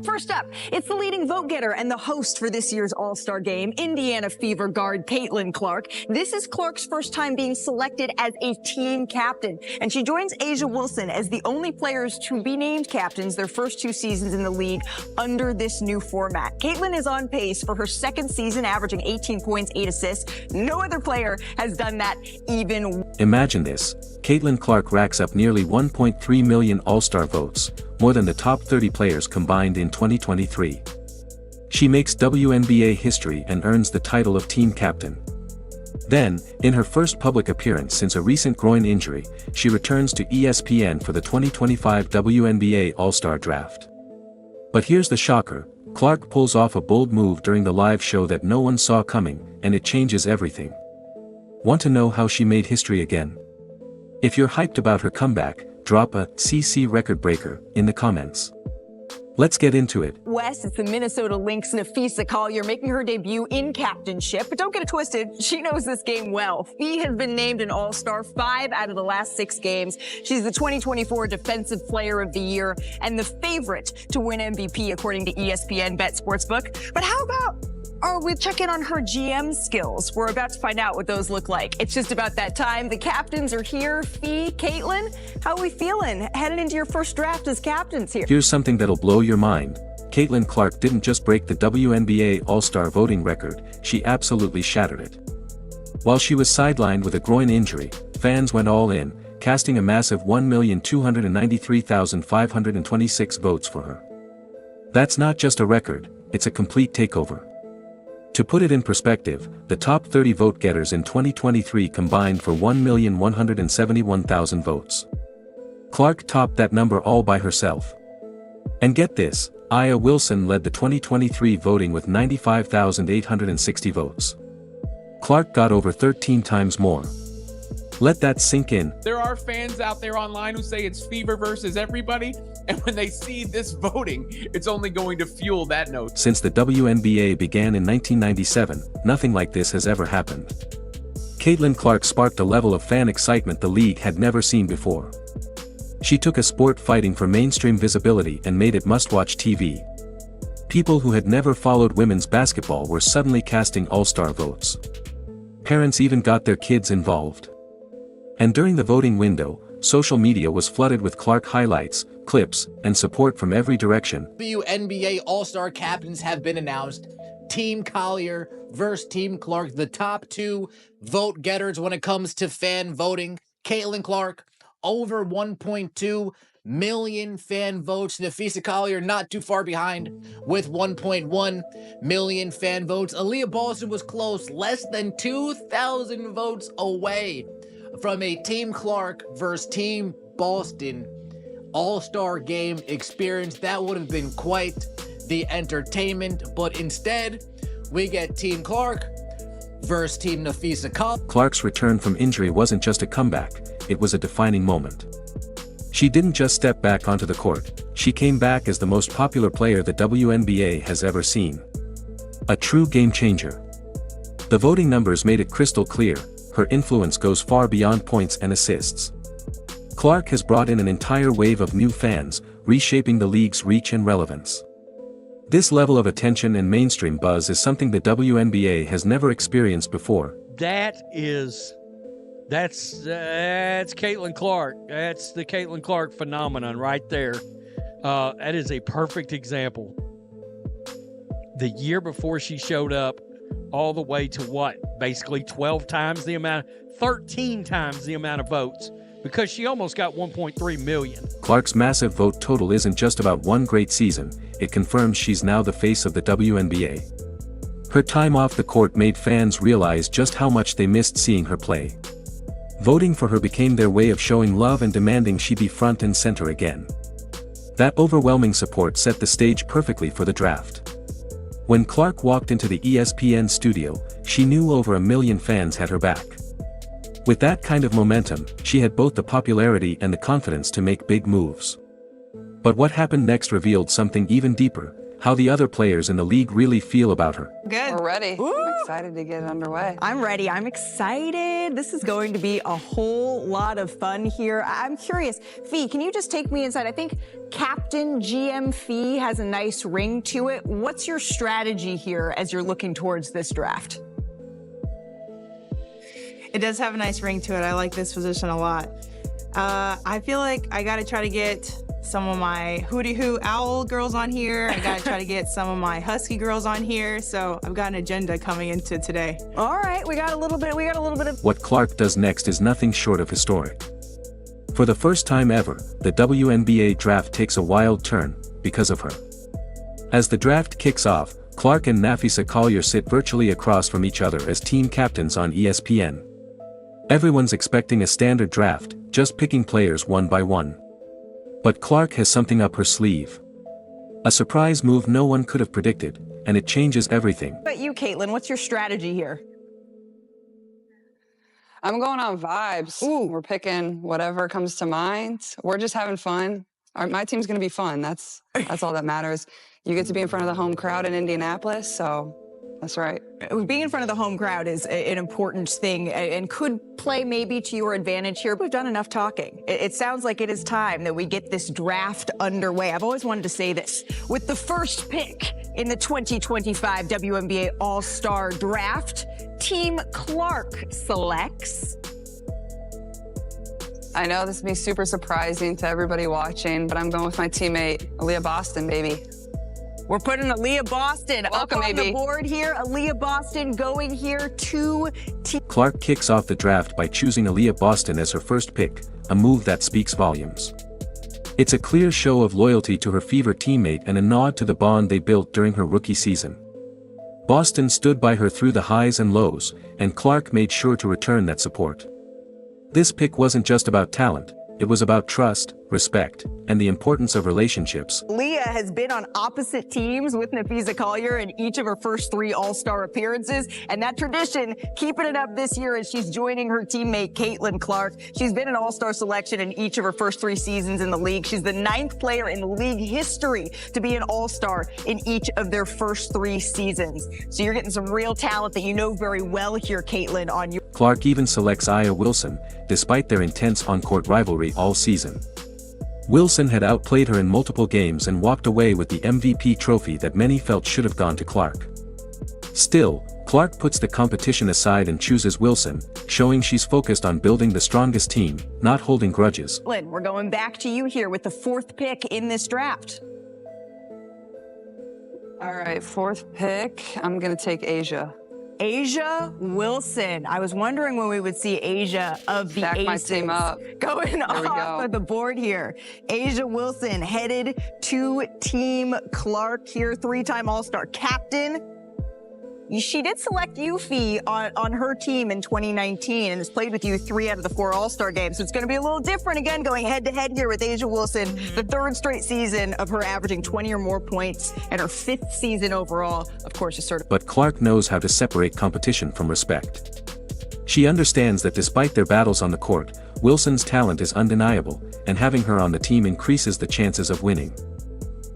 First up, it's the leading vote-getter and the host for this year's All-Star Game, Indiana Fever guard Caitlin Clark. This is Clark's first time being selected as a team captain, and she joins A'ja Wilson as the only players to be named captains their first 2 seasons in the league under this new format. Caitlin is on pace for her second season, averaging 18 points, 8 assists. No other player has done that even. Imagine this. Caitlin Clark racks up nearly 1.3 million All-Star votes, more than the top 30 players combined in 2023. She makes WNBA history and earns the title of team captain. Then, in her first public appearance since a recent groin injury, she returns to ESPN for the 2025 WNBA All-Star Draft. But here's the shocker, Clark pulls off a bold move during the live show that no one saw coming, and it changes everything. Want to know how she made history again? If you're hyped about her comeback, drop a CC record breaker in the comments. Let's get into it. West, it's the Minnesota Lynx Napheesa Collier making her debut in captainship, but don't get it twisted, she knows this game well. Fee has been named an All-Star 5 out of the last 6 games. She's the 2024 Defensive Player of the Year and the favorite to win MVP according to ESPN Bet Sportsbook. But how about we check in on her GM skills? We're about to find out what those look like. It's just about that time. The captains are here. Fee, Caitlin, how are we feeling heading into your first draft as captains here? Here's something that'll blow your mind. Caitlin Clark didn't just break the WNBA All-Star voting record, she absolutely shattered it. While she was sidelined with a groin injury, fans went all in, casting a massive 1,293,526 votes for her. That's not just a record, it's a complete takeover. To put it in perspective, the top 30 vote-getters in 2023 combined for 1,171,000 votes. Clark topped that number all by herself. And get this, A'ja Wilson led the 2023 voting with 95,860 votes. Clark got over 13 times more. Let that sink in. There are fans out there online who say it's Fever versus everybody, and when they see this voting, it's only going to fuel that note. Since the WNBA began in 1997, nothing like this has ever happened. Caitlin Clark sparked a level of fan excitement the league had never seen before. She took a sport fighting for mainstream visibility and made it must-watch TV. People who had never followed women's basketball were suddenly casting all-star votes. Parents even got their kids involved. And during the voting window, social media was flooded with Clark highlights, clips, and support from every direction. WNBA All-Star captains have been announced. Team Collier versus Team Clark, the top 2 vote-getters when it comes to fan voting. Caitlin Clark, over 1.2 million fan votes. Napheesa Collier not too far behind with 1.1 million fan votes. Aaliyah Boston was close, less than 2,000 votes away from a Team Clark versus Team Boston All-Star Game experience. That would have been quite the entertainment, but instead, we get Team Clark versus Team Napheesa Collier. Clark's return from injury wasn't just a comeback, it was a defining moment. She didn't just step back onto the court, she came back as the most popular player the WNBA has ever seen. A true game changer. The voting numbers made it crystal clear, her influence goes far beyond points and assists. Clark has brought in an entire wave of new fans, reshaping the league's reach and relevance. This level of attention and mainstream buzz is something the WNBA has never experienced before. That's Caitlin Clark. That's the Caitlin Clark phenomenon right there. That is a perfect example. The year before she showed up, all the way to what? Basically 13 times the amount of votes, because she almost got 1.3 million. Clark's massive vote total isn't just about one great season, it confirms she's now the face of the WNBA. Her time off the court made fans realize just how much they missed seeing her play. Voting for her became their way of showing love and demanding she be front and center again. That overwhelming support set the stage perfectly for the draft. When Clark walked into the ESPN studio, she knew over 1 million fans had her back. With that kind of momentum, she had both the popularity and the confidence to make big moves. But what happened next revealed something even deeper. how the other players in the league really feel about her. Good. We're ready. Ooh. I'm excited to get underway. I'm ready. I'm excited. This is going to be a whole lot of fun here. I'm curious. Fee, can you just take me inside? I think Captain GM Fee has a nice ring to it. What's your strategy here as you're looking towards this draft? It does have a nice ring to it. I like this position a lot. I feel like I got to try to get some of my Hootie Hoo Owl girls on here. I got to try to get some of my Husky girls on here. So I've got an agenda coming into today. All right, we got a little bit of. What Clark does next is nothing short of historic. For the first time ever, the WNBA draft takes a wild turn because of her. As the draft kicks off, Clark and Nafisa Collier sit virtually across from each other as team captains on ESPN. Everyone's expecting a standard draft, just picking players one by one. But Clark has something up her sleeve. A surprise move no one could have predicted, and it changes everything. But you, Caitlin, what's your strategy here? I'm going on vibes. Ooh. We're picking whatever comes to mind. We're just having fun. My team's going to be fun. That's all that matters. You get to be in front of the home crowd in Indianapolis, so that's right. Being in front of the home crowd is an important thing and could play maybe to your advantage here. We've done enough talking. It sounds like it is time that we get this draft underway. I've always wanted to say this. With the first pick in the 2025 WNBA All-Star Draft, Team Clark selects. I know this will be super surprising to everybody watching, but I'm going with my teammate, Aaliyah Boston, baby. We're putting Aaliyah Boston Welcome, up on baby. the board here. Aaliyah Boston going here to Team. Clark kicks off the draft by choosing Aaliyah Boston as her first pick, a move that speaks volumes. It's a clear show of loyalty to her Fever teammate and a nod to the bond they built during her rookie season. Boston stood by her through the highs and lows, and Clark made sure to return that support. This pick wasn't just about talent, it was about trust, respect, and the importance of relationships. Leah has been on opposite teams with Nafisa Collier in each of her first 3 All-Star appearances, and that tradition, keeping it up this year as she's joining her teammate Caitlin Clark. She's been an All-Star selection in each of her first 3 seasons in the league. She's the 9th player in league history to be an All-Star in each of their first 3 seasons. So you're getting some real talent that you know very well here, Caitlin, on your... Clark even selects Aya Wilson, despite their intense on-court rivalry all season. Wilson had outplayed her in multiple games and walked away with the MVP trophy that many felt should have gone to Clark. Still, Clark puts the competition aside and chooses Wilson, showing she's focused on building the strongest team, not holding grudges. Lynn, we're going back to you here with the 4th pick in this draft. All right, 4th pick. I'm going to take Asia. Asia Wilson. I was wondering when we would see Asia of the Stack my Aces team up. going we off go. of the board here. Asia Wilson headed to Team Clark here, 3-time All-Star captain. She did select you, Fee, on her team in 2019 and has played with you 3 out of the 4 All-Star games. So it's going to be a little different again going head-to-head here with Asia Wilson. The 3rd straight season of her averaging 20 or more points and her 5th season overall, of course, is sort of... But Clark knows how to separate competition from respect. She understands that despite their battles on the court, Wilson's talent is undeniable, and having her on the team increases the chances of winning.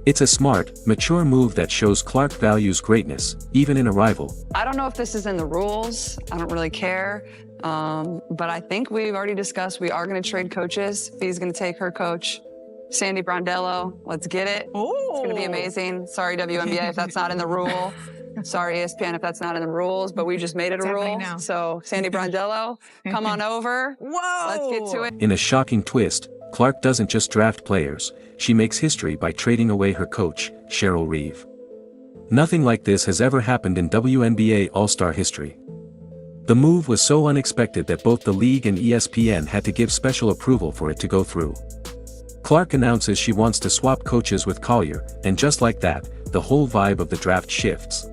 It's a smart, mature move that shows Clark values greatness, even in a rival. I don't know if this is in the rules. I don't really care. But I think we've already discussed we are going to trade coaches. Fee's going to take her coach, Sandy Brondello. Let's get it. Ooh. It's going to be amazing. Sorry, WNBA, if that's not in the rule. Sorry, ESPN, if that's not in the rules, but we just made it a rule. now. So, Sandy Brondello, come on over. Whoa! Let's get to it. In a shocking twist, Clark doesn't just draft players, she makes history by trading away her coach, Cheryl Reeve. Nothing like this has ever happened in WNBA All-Star history. The move was so unexpected that both the league and ESPN had to give special approval for it to go through. Clark announces she wants to swap coaches with Collier, and just like that, the whole vibe of the draft shifts.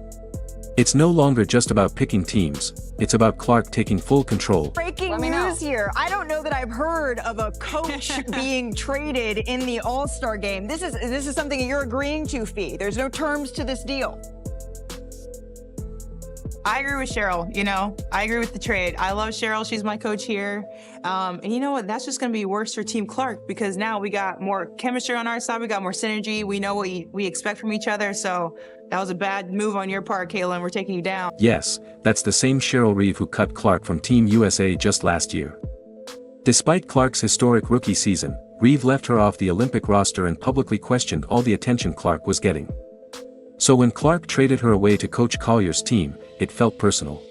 It's no longer just about picking teams, it's about Clark taking full control. Breaking Let me know. news here. I don't know that I've heard of a coach being traded in the All-Star game. This is something you're agreeing to, Fee. There's no terms to this deal. I agree with Cheryl. I agree with the trade. I love Cheryl. She's my coach here. And you know what? That's just going to be worse for Team Clark because now we got more chemistry on our side. We got more synergy. We know what we expect from each other. So that was a bad move on your part, Caitlin. We're taking you down. Yes, that's the same Cheryl Reeve who cut Clark from Team USA just last year. Despite Clark's historic rookie season, Reeve left her off the Olympic roster and publicly questioned all the attention Clark was getting. So when Clark traded her away to Coach Collier's team, it felt personal.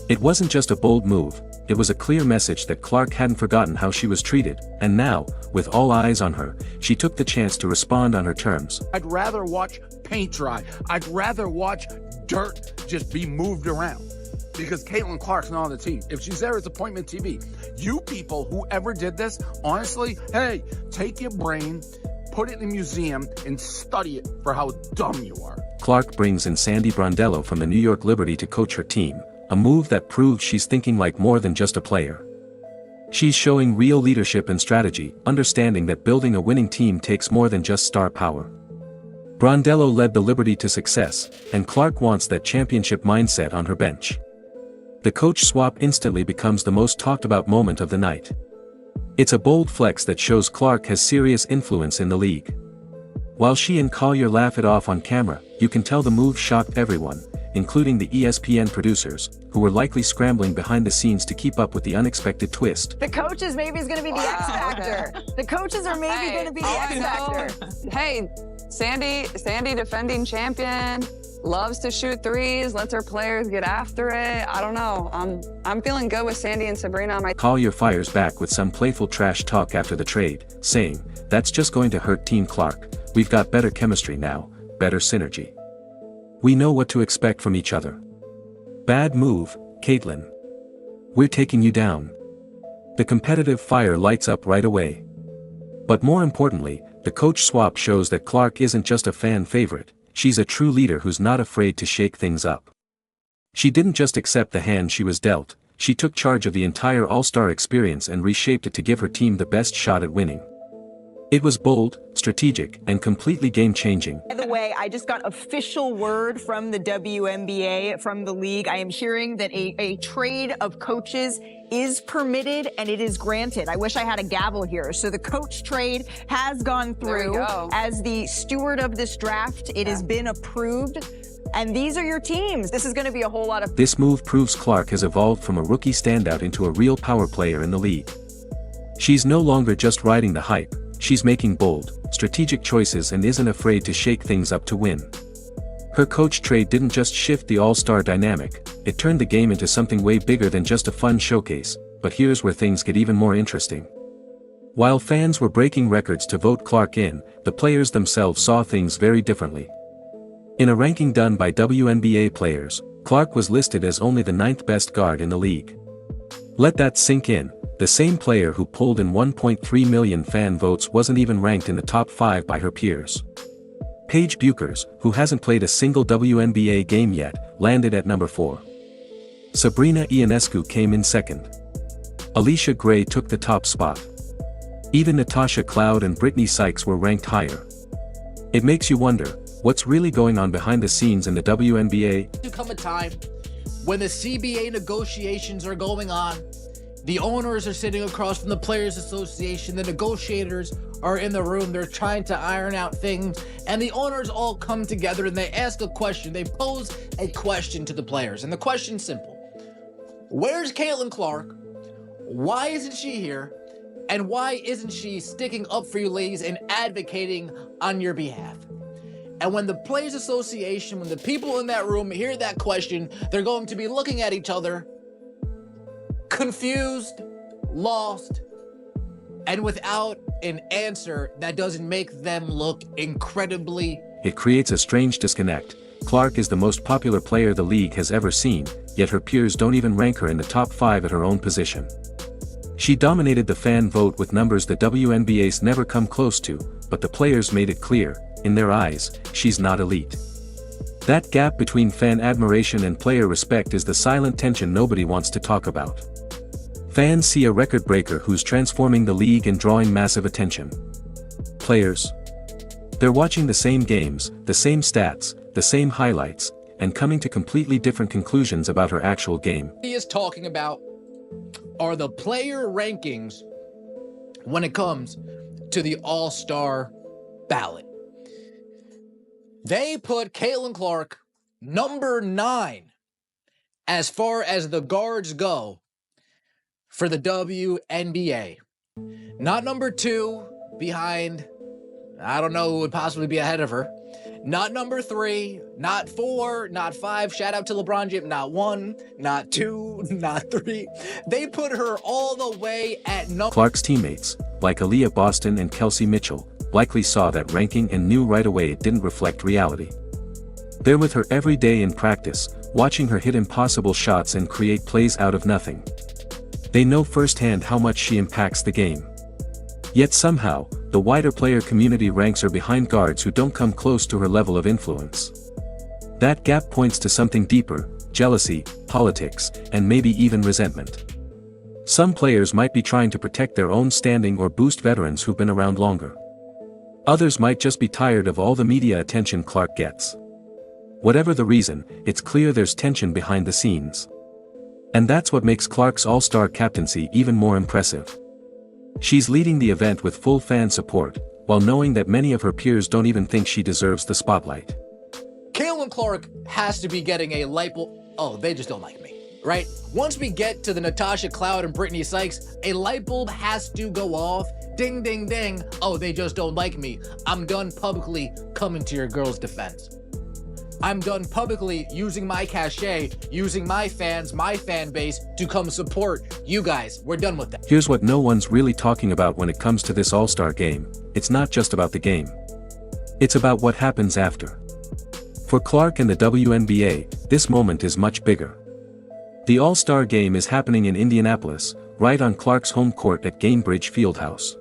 It wasn't just a bold move, it was a clear message that Clark hadn't forgotten how she was treated, and now, with all eyes on her, she took the chance to respond on her terms. I'd rather watch paint dry. I'd rather watch dirt just be moved around. Because Caitlin Clark's not on the team. If she's there, it's appointment TV. You people, whoever did this, honestly, hey, take your brain, put it in a museum, and study it for how dumb you are. Clark brings in Sandy Brondello from the New York Liberty to coach her team, a move that proves she's thinking like more than just a player. She's showing real leadership and strategy, understanding that building a winning team takes more than just star power. Brondello led the Liberty to success, and Clark wants that championship mindset on her bench. The coach swap instantly becomes the most talked about moment of the night. It's a bold flex that shows Clark has serious influence in the league. While she and Collier laugh it off on camera, you can tell the move shocked everyone, including the ESPN producers, who were likely scrambling behind the scenes to keep up with the unexpected twist. The coaches maybe is going to be the X factor. The coaches are maybe going to be the X factor. Hey, Sandy, defending champion, loves to shoot threes, lets her players get after it. I don't know. I'm feeling good with Sandy and Sabrina on my. Collier fires back with some playful trash talk after the trade, saying, "That's just going to hurt Team Clark. We've got better chemistry now, better synergy. We know what to expect from each other." Bad move, Caitlin. We're taking you down. The competitive fire lights up right away. But more importantly, the coach swap shows that Clark isn't just a fan favorite, she's a true leader who's not afraid to shake things up. She didn't just accept the hand she was dealt, she took charge of the entire All-Star experience and reshaped it to give her team the best shot at winning. It was bold, strategic, and completely game-changing. By the way, I just got official word from the WNBA, from the league. I am hearing that a trade of coaches is permitted and it is granted. I wish I had a gavel here. So the coach trade has gone through. As the steward of this draft, it has been approved. And these are your teams. This is going to be a whole lot of. This move proves Clark has evolved from a rookie standout into a real power player in the league. She's no longer just riding the hype. She's making bold, strategic choices and isn't afraid to shake things up to win. Her coach trade didn't just shift the all-star dynamic, it turned the game into something way bigger than just a fun showcase, but here's where things get even more interesting. While fans were breaking records to vote Clark in, the players themselves saw things very differently. In a ranking done by WNBA players, Clark was listed as only the 9th best guard in the league. Let that sink in. The same player who pulled in 1.3 million fan votes wasn't even ranked in the top 5 by her peers. Paige Buchers, who hasn't played a single WNBA game yet, landed at number 4. Sabrina Ionescu came in second. Alicia Gray took the top spot. Even Natasha Cloud and Brittany Sykes were ranked higher. It makes you wonder, what's really going on behind the scenes in the WNBA? There come a time when the CBA negotiations are going on. The owners are sitting across from the Players Association. The negotiators are in the room. They're trying to iron out things. And the owners all come together and they ask a question. They pose a question to the players. And the question's simple. Where's Caitlin Clark? Why isn't she here? And why isn't she sticking up for you ladies and advocating on your behalf? And when the Players Association, when the people in that room hear that question, they're going to be looking at each other confused, lost, and without an answer that doesn't make them look incredibly. It creates a strange disconnect. Clark is the most popular player the league has ever seen, yet her peers don't even rank her in the top 5 at her own position. She dominated the fan vote with numbers the WNBA's never come close to, but the players made it clear, in their eyes, she's not elite. That gap between fan admiration and player respect is the silent tension nobody wants to talk about. Fans see a record breaker who's transforming the league and drawing massive attention. Players? They're watching the same games, the same stats, the same highlights, and coming to completely different conclusions about her actual game. He is talking about are the player rankings when it comes to the All-Star ballot. They put Caitlin Clark number 9 as far as the guards go for the WNBA. Not number 2 behind, I don't know who would possibly be ahead of her. Not number 3, not 4, not 5. Shout out to LeBron James. Not 1, not 2, not 3. They put her all the way at number. Clark's teammates, like Aaliyah Boston and Kelsey Mitchell, likely saw that ranking and knew right away it didn't reflect reality. They're with her every day in practice, watching her hit impossible shots and create plays out of nothing. They know firsthand how much she impacts the game. Yet somehow, the wider player community ranks her behind guards who don't come close to her level of influence. That gap points to something deeper: jealousy, politics, and maybe even resentment. Some players might be trying to protect their own standing or boost veterans who've been around longer. Others might just be tired of all the media attention Clark gets. Whatever the reason, it's clear there's tension behind the scenes. And that's what makes Clark's all-star captaincy even more impressive. She's leading the event with full fan support, while knowing that many of her peers don't even think she deserves the spotlight. Caitlin Clark has to be getting a light bulb. Oh, they just don't like me, right? Once we get to the Natasha Cloud and Brittany Sykes, a light bulb has to go off. Ding, ding, ding. Oh, they just don't like me. I'm done publicly coming to your girl's defense. I'm done publicly using my cachet, using my fans, my fan base to come support you guys. We're done with that. Here's what no one's really talking about when it comes to this all-star game. It's not just about the game. It's about what happens after. For Clark and the WNBA, this moment is much bigger. The all-star game is happening in Indianapolis, right on Clark's home court at Gainbridge Fieldhouse.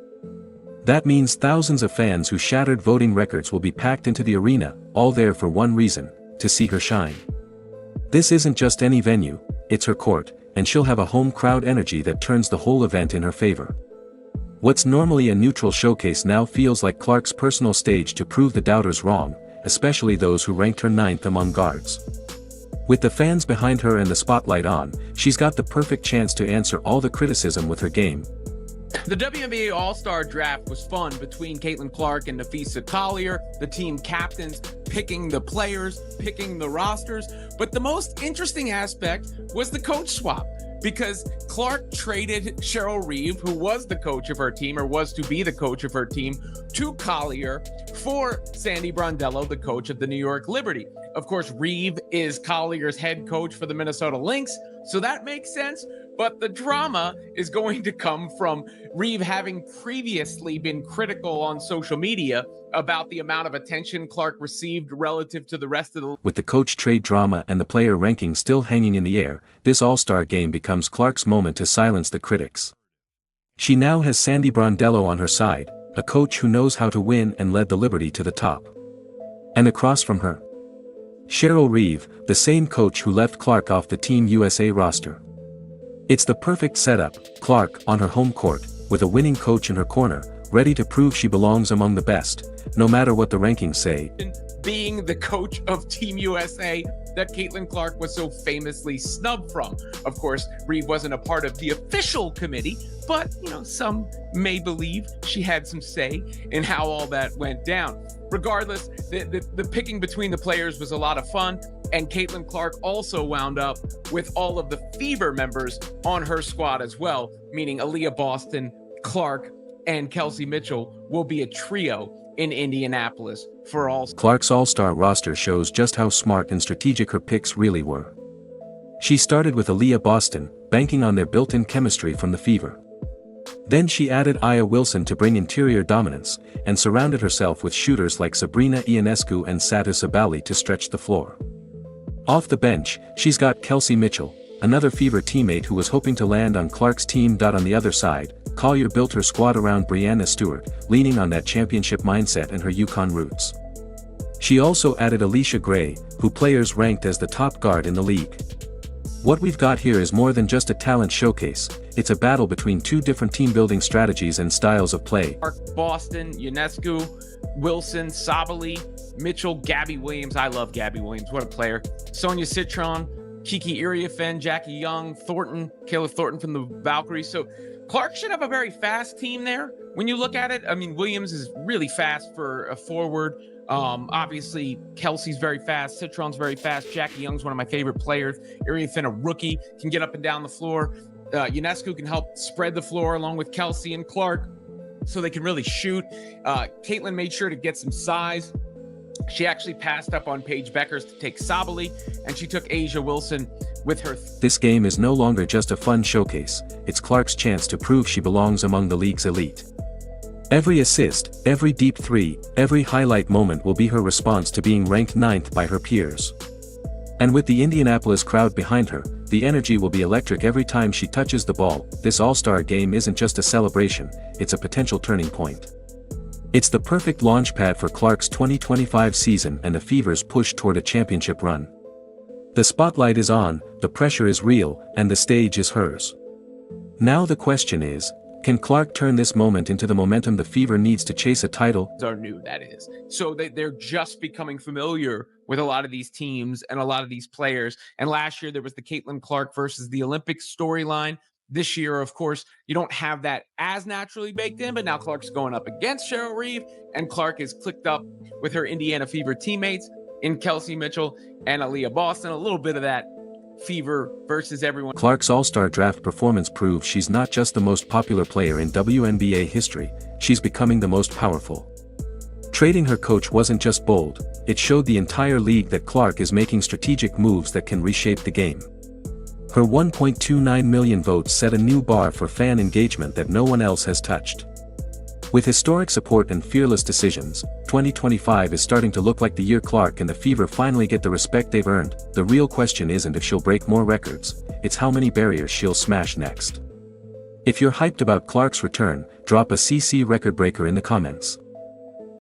That means thousands of fans who shattered voting records will be packed into the arena, all there for one reason: to see her shine. This isn't just any venue, it's her court, and she'll have a home crowd energy that turns the whole event in her favor. What's normally a neutral showcase now feels like Clark's personal stage to prove the doubters wrong, especially those who ranked her 9th among guards. With the fans behind her and the spotlight on, she's got the perfect chance to answer all the criticism with her game. The WNBA All-Star Draft was fun between Caitlin Clark and Nafisa Collier, the team captains, picking the players, picking the rosters. But the most interesting aspect was the coach swap, because Clark traded Cheryl Reeve, who was the coach of her team, or was to be the coach of her team, to Collier for Sandy Brondello, the coach of the New York Liberty. Of course, Reeve is Collier's head coach for the Minnesota Lynx, so that makes sense. But the drama is going to come from Reeve having previously been critical on social media about the amount of attention Clark received relative to the rest of the... With the coach trade drama and the player ranking still hanging in the air, this all-star game becomes Clark's moment to silence the critics. She now has Sandy Brondello on her side, a coach who knows how to win and led the Liberty to the top. And across from her, Cheryl Reeve, the same coach who left Clark off the Team USA roster. It's the perfect setup: Clark on her home court, with a winning coach in her corner, ready to prove she belongs among the best, no matter what the rankings say. Being the coach of Team USA that Caitlin Clark was so famously snubbed from. Of course, Reeve wasn't a part of the official committee, but, some may believe she had some say in how all that went down. Regardless, the picking between the players was a lot of fun, and Caitlin Clark also wound up with all of the Fever members on her squad as well, meaning Aaliyah Boston, Clark, and Kelsey Mitchell will be a trio in Indianapolis for all. Clark's all-star roster shows just how smart and strategic her picks really were. She started with Aaliyah Boston, banking on their built-in chemistry from the Fever. Then she added Aya Wilson to bring interior dominance, and surrounded herself with shooters like Sabrina Ionescu and Satu Sabali to stretch the floor. Off the bench, she's got Kelsey Mitchell, another Fever teammate who was hoping to land on Clark's team. On the other side, Collier built her squad around Brianna Stewart, leaning on that championship mindset and her UConn roots. She also added Alicia Gray, who players ranked as the top guard in the league. What we've got here is more than just a talent showcase, it's a battle between two different team-building strategies and styles of play. Clark, Boston, Ionescu, Wilson, Sabali, Mitchell, Gabby Williams. I love Gabby Williams. What a player. Sonia Citron, Kiki Iriafen, Jackie Young, Thornton, Kayla Thornton from the Valkyries. So Clark should have a very fast team there. When you look at it, I mean, Williams is really fast for a forward. Obviously, Kelsey's very fast. Citron's very fast. Jackie Young's one of my favorite players. Iriafen, a rookie, can get up and down the floor. Ionescu can help spread the floor along with Kelsey and Clark so they can really shoot. Caitlin made sure to get some size. She actually passed up on Paige Beckers to take Sabali, and she took Asia Wilson with her. This game is no longer just a fun showcase, it's Clark's chance to prove she belongs among the league's elite. Every assist, every deep three, every highlight moment will be her response to being ranked 9th by her peers. And with the Indianapolis crowd behind her, the energy will be electric every time she touches the ball. This All-Star game isn't just a celebration, it's a potential turning point. It's the perfect launchpad for Clark's 2025 season and the Fever's push toward a championship run. The spotlight is on, the pressure is real, and the stage is hers. Now the question is, can Clark turn this moment into the momentum the Fever needs to chase a title? Are new, that is. So they're just becoming familiar with a lot of these teams and a lot of these players. And last year there was the Caitlin Clark versus the Olympics storyline. This year, of course, you don't have that as naturally baked in, but now Clark's going up against Cheryl Reeve, and Clark is clicked up with her Indiana Fever teammates in Kelsey Mitchell and Aaliyah Boston. A little bit of that Fever versus everyone. Clark's All-Star Draft performance proves she's not just the most popular player in WNBA history, she's becoming the most powerful. Trading her coach wasn't just bold, it showed the entire league that Clark is making strategic moves that can reshape the game. Her 1.29 million votes set a new bar for fan engagement that no one else has touched. With historic support and fearless decisions, 2025 is starting to look like the year Clark and the Fever finally get the respect they've earned. The real question isn't if she'll break more records, it's how many barriers she'll smash next. If you're hyped about Clark's return, drop a CC record breaker in the comments.